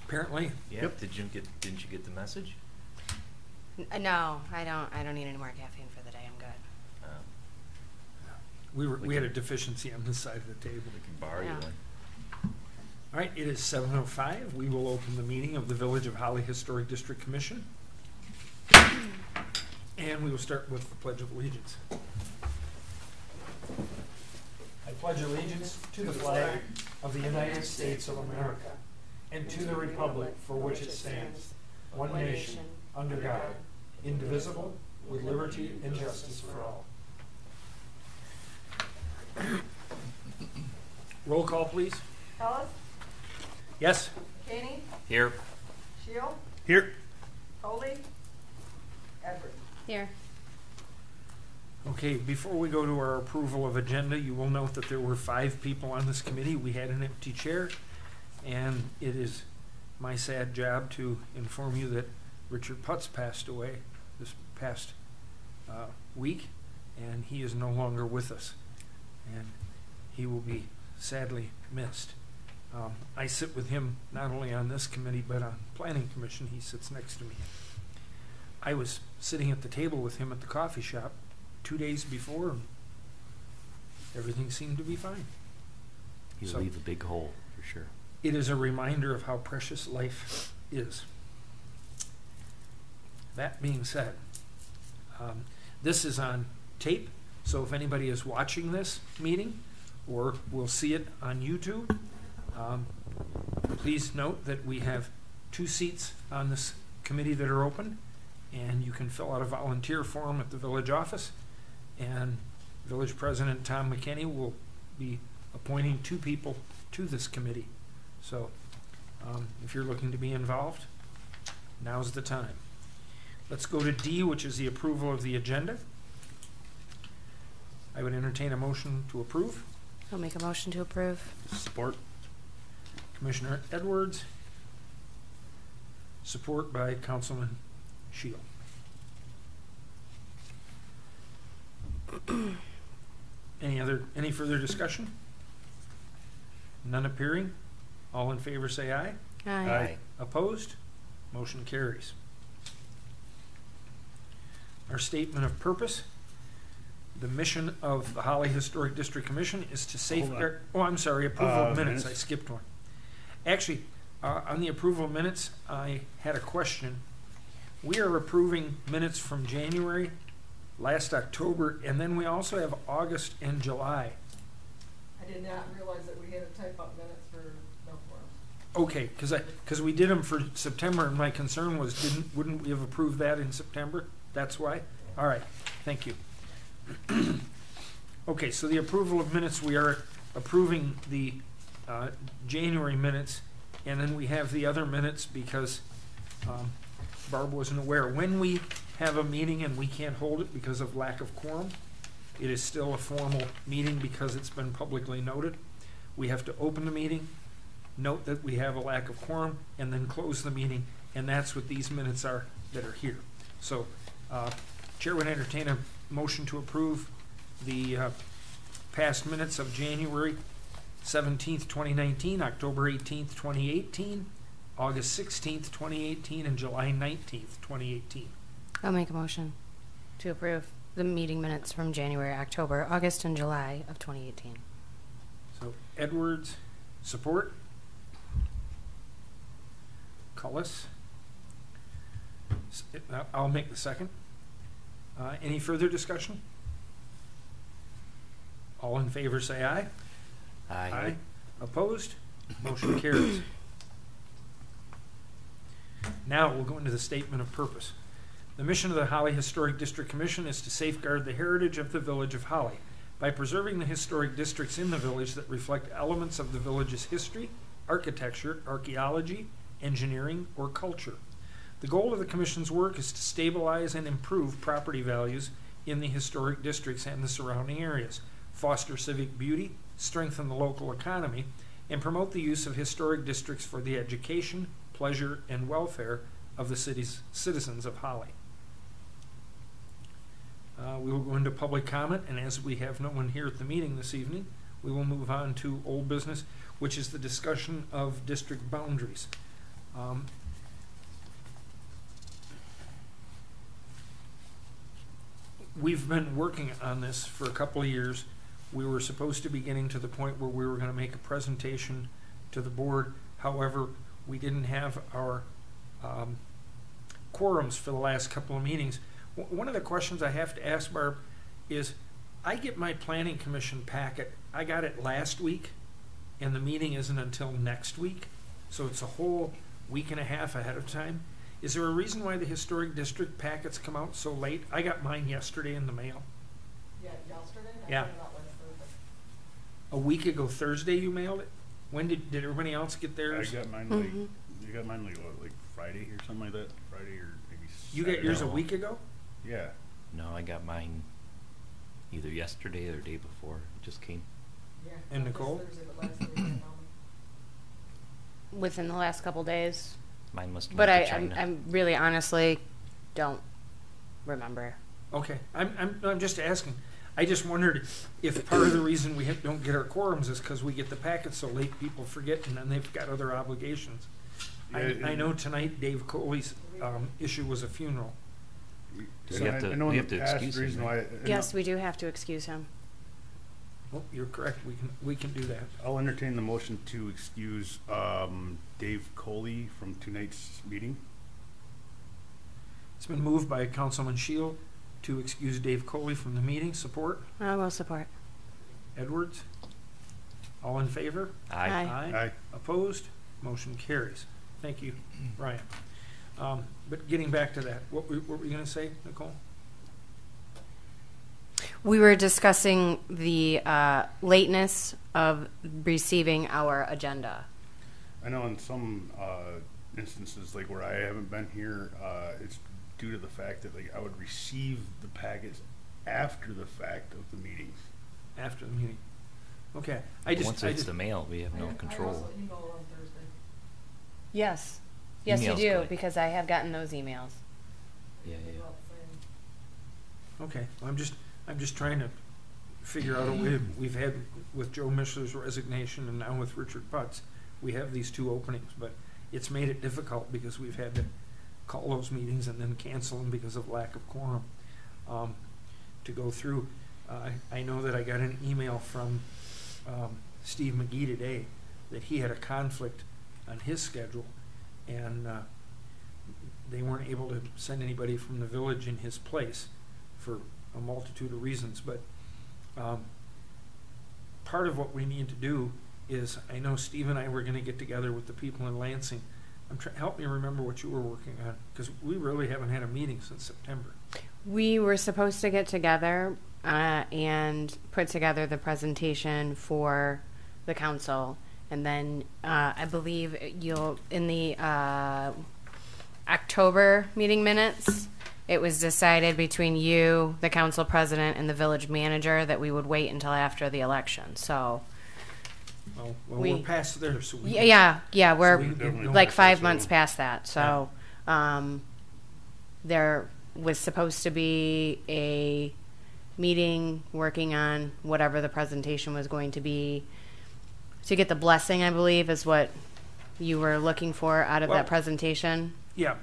Apparently. Yeah. Yep. Didn't you get the message? No, I don't need any more caffeine for the day. I'm good. We had a deficiency on this side of the table. We can borrow you one. All right, it is 7:05. We will open the meeting of the Village of Holly Historic District Commission. And we will start with the Pledge of Allegiance. I pledge allegiance to the flag of the United States of America and to the republic for which it stands, one nation, under God, indivisible, with liberty and justice for all. Roll call, please. Ellis? Yes? Caney? Here. Shield? Here. Coley? Edward? Here. Okay, before we go to our approval of agenda, you will note that there were 5 people on this committee. We had an empty chair, and it is my sad job to inform you that Richard Putz passed away this past week, and he is no longer with us, and he will be sadly missed. I sit with him not only on this committee, but on Planning Commission. He sits next to me. I was sitting at the table with him at the coffee shop 2 days before, and everything seemed to be fine. He'll leave a big hole, for sure. It is a reminder of how precious life is. That being said, this is on tape, so if anybody is watching this meeting or will see it on YouTube, please note that we have 2 seats on this committee that are open, and you can fill out a volunteer form at the village office, and Village President Tom McKinney will be appointing 2 people to this committee. So if you're looking to be involved, now's the time. Let's go to D, which is the approval of the agenda. I would entertain a motion to approve. I'll make a motion to approve. Support. Commissioner Edwards, support by Councilman Shield. Any further discussion? None appearing. All in favor say aye. Aye. Opposed? Motion carries. Our statement of purpose. The mission of the Holly Historic District Commission is to safeguard. Oh, I'm sorry. Approval of minutes. I skipped one. Actually, on the approval of minutes, I had a question. We are approving minutes from January, last October, and then we also have August and July. I did not realize that we had to type up minutes for no forum. Okay, because we did them for September, and my concern was wouldn't we have approved that in September? That's why? All right, thank you. Okay, so the approval of minutes, we are approving the January minutes, and then we have the other minutes because Barb wasn't aware. When we have a meeting and we can't hold it because of lack of quorum, it is still a formal meeting because it's been publicly noted. We have to open the meeting, note that we have a lack of quorum, and then close the meeting, and that's what these minutes are that are here. So, Chair would entertain a motion to approve the past minutes of January 17th, 2019, October 18th, 2018, August 16th, 2018, and July 19th, 2018. I'll make a motion to approve the meeting minutes from January, October, August, and July of 2018. So Edwards, support. Cullis. I'll make the second. Any further discussion? All in favor say aye. Aye. Opposed? Motion carries. Now we'll go into the statement of purpose. The mission of the Holly Historic District Commission is to safeguard the heritage of the village of Holly by preserving the historic districts in the village that reflect elements of the village's history, architecture, archaeology, engineering, or culture. The goal of the Commission's work is to stabilize and improve property values in the historic districts and the surrounding areas, foster civic beauty, strengthen the local economy, and promote the use of historic districts for the education, pleasure, and welfare of the city's citizens of Holly. We will go into public comment, and as we have no one here at the meeting this evening, we will move on to old business, which is the discussion of district boundaries. We've been working on this for a couple of years. We were supposed to be getting to the point where we were going to make a presentation to the board. However, we didn't have our quorums for the last couple of meetings. One of the questions I have to ask, Barb, is I get my planning commission packet. I got it last week, and the meeting isn't until next week. So it's a whole week and a half ahead of time. Is there a reason why the historic district packets come out so late? I got mine yesterday in the mail. Yeah, yesterday? I Yeah. sent it out last Thursday. A week ago Thursday you mailed it? When did everybody else get I theirs? got mine like, you got mine like what, like Friday or something like that? Friday or maybe You got yours a No. week ago? Yeah. No, I got mine either yesterday or the day before. It just came. Yeah. And not this Nicole? Thursday, but last Thursday, Mama. Within the last couple days. Mine must have But went to I'm China. really honestly don't remember. Okay, I'm just asking. I just wondered if part of the reason we don't get our quorums is because we get the packets so late, people forget, and then they've got other obligations. I know tonight Dave Coley's issue was a funeral. Do we have to- I know we in have the to past, excuse the him, reason right? why. Yes, we do have to excuse him. Oh, you're correct. We can do that. I'll entertain the motion to excuse Dave Coley from tonight's meeting. It's been moved by Councilman Shield to excuse Dave Coley from the meeting. Support? I will support. Edwards? All in favor? Aye. Aye. Aye. Opposed? Motion carries. Thank you, Ryan. But getting back to that, what were you going to say, Nicole? We were discussing the lateness of receiving our agenda. I know in some instances, like where I haven't been here, it's due to the fact that like I would receive the packets after the fact of the meeting. After the meeting? Okay. But once it's the mail, we have no I control. also emailed on Thursday. Yes. Yes, you Email's do, good. because I have gotten those emails. Yeah, They yeah. were all the same. Okay, I'm just trying to figure out a way. We've had with Joe Mishler's resignation and now with Richard Putz, we have these two openings, but it's made it difficult because we've had to call those meetings and then cancel them because of lack of quorum to go through. I know that I got an email from Steve McGee today that he had a conflict on his schedule, and they weren't able to send anybody from the village in his place for a multitude of reasons. But part of what we need to do is, I know Steve and I were going to get together with the people in Lansing. Help me remember what you were working on, because we really haven't had a meeting since September. We were supposed to get together and put together the presentation for the council. And then I believe you'll, in the October meeting minutes, it was decided between you, the council president, and the village manager that we would wait until after the election. So, Well, We- we're past there, so we yeah, we're we definitely like don't 5 so- months past that. So, there was supposed to be a meeting working on whatever the presentation was going to be to get the blessing, I believe, is what you were looking for out of Well- that presentation. Yeah,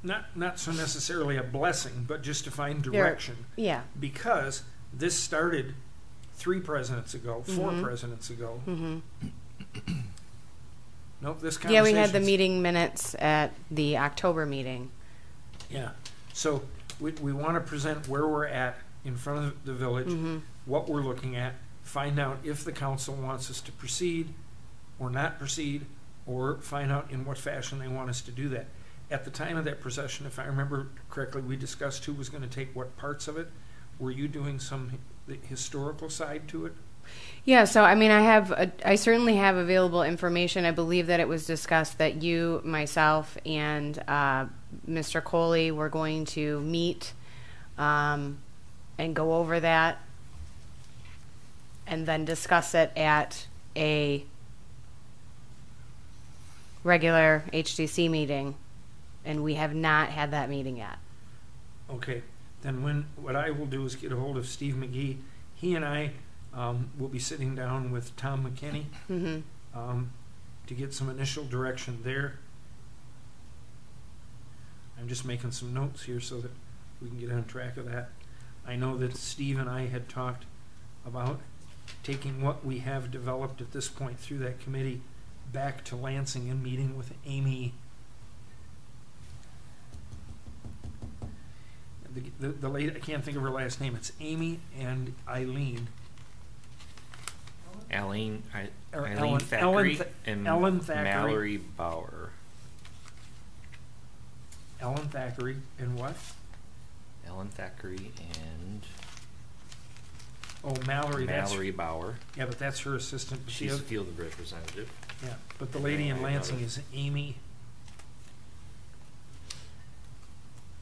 not so necessarily a blessing, but just to find direction. Yeah. Because this started 3 presidents ago, 4 Mhm. presidents ago. hmm Nope, this Yeah, we had the conversation's- meeting minutes at the October meeting. Yeah, so we want to present where we're at in front of the village, hmm what we're looking at, find out if the council wants us to proceed or not proceed, or find out in what fashion they want us to do that. At the time of that procession, if I remember correctly, we discussed who was going to take what parts of it. Were you doing some the historical side to it? Yeah, so I mean, I certainly have available information. I believe that it was discussed that you, myself, and Mr. Coley were going to meet and go over that, and then discuss it at a regular HDC meeting, and we have not had that meeting yet. Okay, then what I will do is get a hold of Steve McGee. He and I will be sitting down with Tom McKinney hmm to get some initial direction there. I'm just making some notes here so that we can get on track of that. I know that Steve and I had talked about taking what we have developed at this point through that committee back to Lansing and meeting with Amy. The lady, I can't think of her last name. It's Amy and Eileen. Eileen Ellen Thackeray and Ellen Thackeray. Mallory Bauer. Ellen Thackeray and what? Ellen Thackeray and Oh, Mallory. Mallory Bauer. Yeah, but that's her assistant. She's a field representative. Yeah, but the lady in Lansing is Amy.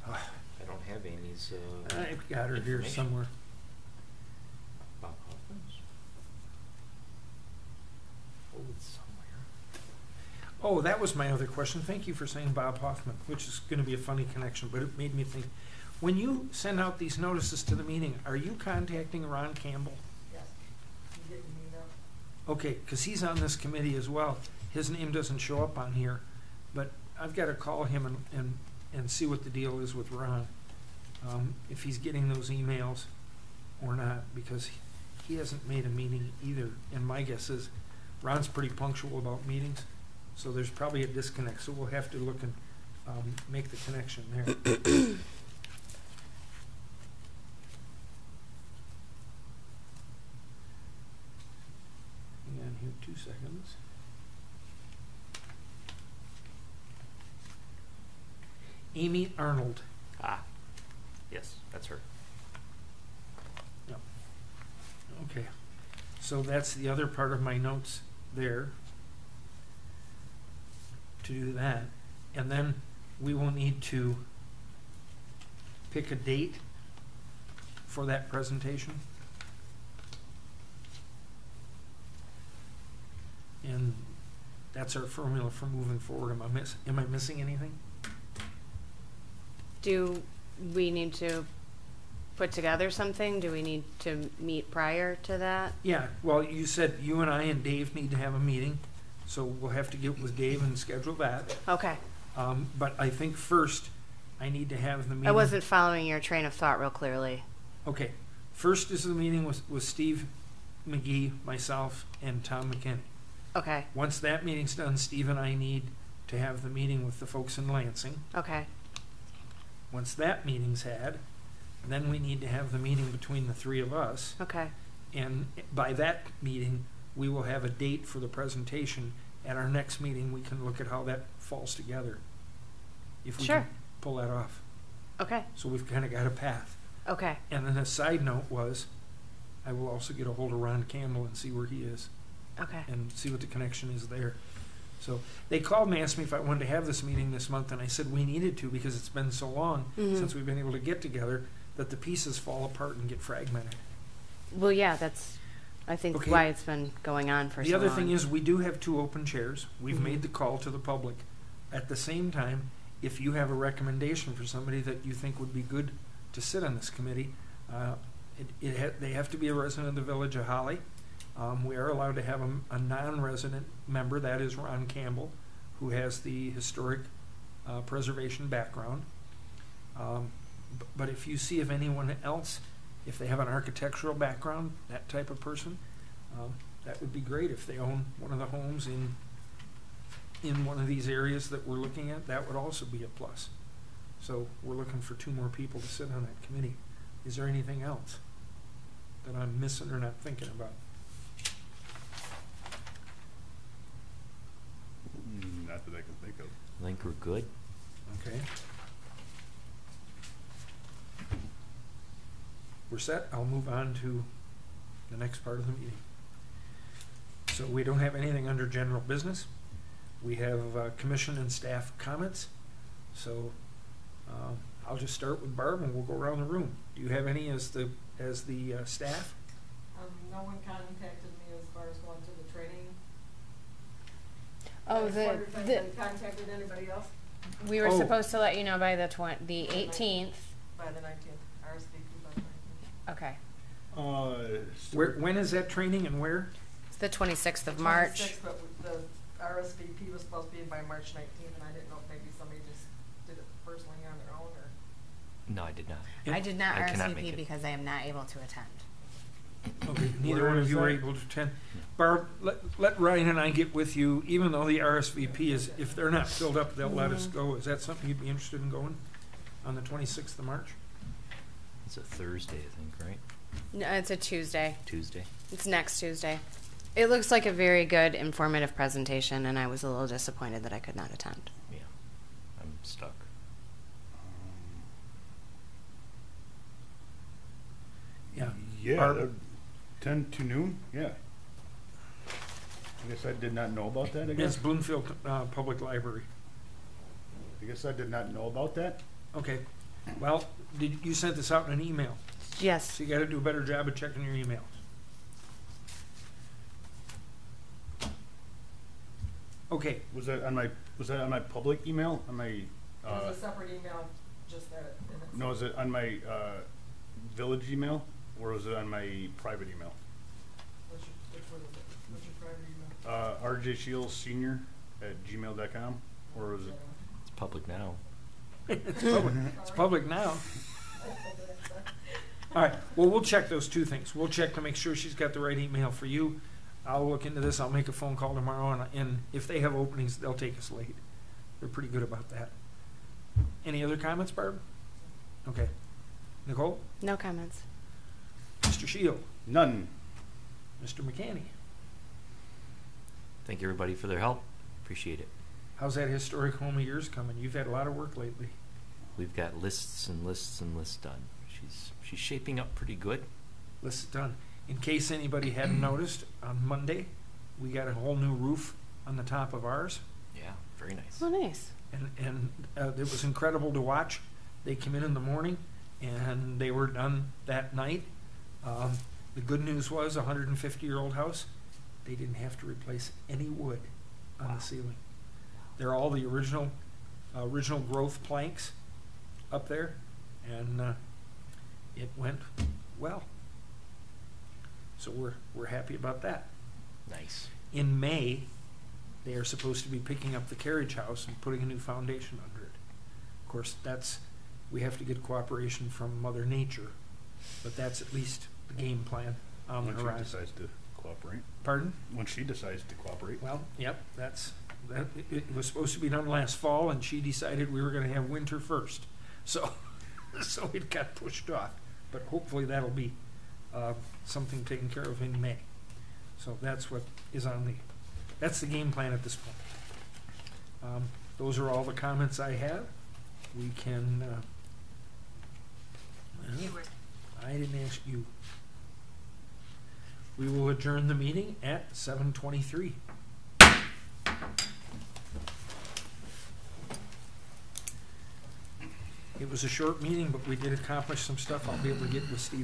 I don't have Amy's. I've got her here information. somewhere. Bob Hoffman's? Oh, it's somewhere. Oh, that was my other question. Thank you for saying Bob Hoffman, which is going to be a funny connection, but it made me think. When you send out these notices to the meeting, are you contacting Ron Campbell? Yes. You getting me now? Okay, because he's on this committee as well. His name doesn't show up on here, but I've got to call him and see what the deal is with Ron, if he's getting those emails or not, because he hasn't made a meeting either. And my guess is Ron's pretty punctual about meetings, so there's probably a disconnect. So we'll have to look and make the connection there. Hang on here 2 seconds. Amy Arnold. Ah, yes, that's her. Yep. Okay, so that's the other part of my notes there to do that. And then we will need to pick a date for that presentation. And that's our formula for moving forward. Am I missing anything? Do we need to put together something? Do we need to meet prior to that? Yeah, well, you said you and I and Dave need to have a meeting, so we'll have to get with Dave and schedule that. Okay. But I think first, I need to have the meeting. I wasn't following your train of thought real clearly. Okay, first is the meeting with Steve McGee, myself, and Tom McKinney. Okay. Once that meeting's done, Steve and I need to have the meeting with the folks in Lansing. Okay. Once that meeting's had, then we need to have the meeting between the three of us. Okay. And by that meeting, we will have a date for the presentation. At our next meeting, we can look at how that falls together. If we Sure. can pull that off. Okay. So we've kind of got a path. Okay. And then a side note was, I will also get a hold of Ron Campbell and see where he is Okay. and see what the connection is there. So they called me, asked me if I wanted to have this meeting this month, and I said we needed to because it's been so long since we've been able to get together that the pieces fall apart and get fragmented. Well, yeah, that's, I think, Okay. why it's been going on for so The long. other thing is we do have 2 open chairs. We've made the call to the public. At the same time, if you have a recommendation for somebody that you think would be good to sit on this committee, they have to be a resident of the Village of Holly. We are allowed to have a non-resident member, that is Ron Campbell, who has the historic preservation background. But if you see if anyone else, if they have an architectural background, that type of person, that would be great. If they own one of the homes in one of these areas that we're looking at, that would also be a plus. So we're looking for 2 more people to sit on that committee. Is there anything else that I'm missing or not thinking about? Not that I can think of. I think we're good. Okay. We're set. I'll move on to the next part of the meeting. So we don't have anything under general business. We have commission and staff comments. So I'll just start with Barb and we'll go around the room. Do you have any as the staff? No one contacted me as far as going to the training. Oh, I just wondered if anybody contacted anybody else we were Oh. supposed to let you know by the 18th. by the 19th, RSVP by the 19th. Okay. When is that training and where? It's the 26th of March. 26th, but RSVP was supposed to be by March 19th, and I didn't know if maybe somebody just did it personally on their own, or. No, I did not. I did not I cannot make RSVP it. because I am not able to attend. Okay, neither Where one of is you were that? able to attend. Barb, let Ryan and I get with you, even though the RSVP is, if they're not filled up, they'll let us go. Is that something you'd be interested in going on the 26th of March? It's a Thursday, I think, right? No, it's a Tuesday. Tuesday. It's next Tuesday. It looks like a very good, informative presentation, and I was a little disappointed that I could not attend. Yeah. I'm stuck. Yeah. Yeah, Barb? 10 to noon, yeah. I guess I did not know about that, I It's guess. Bloomfield Public Library. I guess I did not know about that. Okay. Well, you sent this out in an email, Yes. so you got to do a better job of checking your emails. Okay. Was that on my public email? On my, It was a separate email, just that. and it's- no, is it on my, village email? Or was it on my private email? Which one is it? What's your private email? rjshields@gmail.com? Or was it? It's public now. It's public now. All right. Well, we'll check those two things. We'll check to make sure she's got the right email for you. I'll look into this. I'll make a phone call tomorrow, and if they have openings, they'll take us late. They're pretty good about that. Any other comments, Barb? Okay. Nicole? No comments. Mr. Shield? None. Mr. McCanny? Thank everybody for their help. Appreciate it. How's that historic home of yours coming? You've had a lot of work lately. We've got lists and lists and lists done. She's shaping up pretty good. List done. In case anybody hadn't noticed, on Monday, we got a whole new roof on the top of ours. Yeah, very nice. Oh, nice. And it was incredible to watch. They came in the morning, and they were done that night. The good news was, a 150-year-old house, they didn't have to replace any wood on the ceiling. They're all the original growth planks up there, and it went well. So we're happy about that. Nice. In May, they are supposed to be picking up the carriage house and putting a new foundation under it. Of course, we have to get cooperation from Mother Nature, but that's at least the game plan on the When she horizon. decides to cooperate. Pardon? When she decides to cooperate. Well, yep, it was supposed to be done last fall, and she decided we were going to have winter first. So it got pushed off. But hopefully that'll be something taken care of in May. So that's what is that's the game plan at this point. Those are all the comments I have. We can, I didn't ask you. We will adjourn the meeting at 7:23. It was a short meeting, but we did accomplish some stuff. I'll be able to get with Steve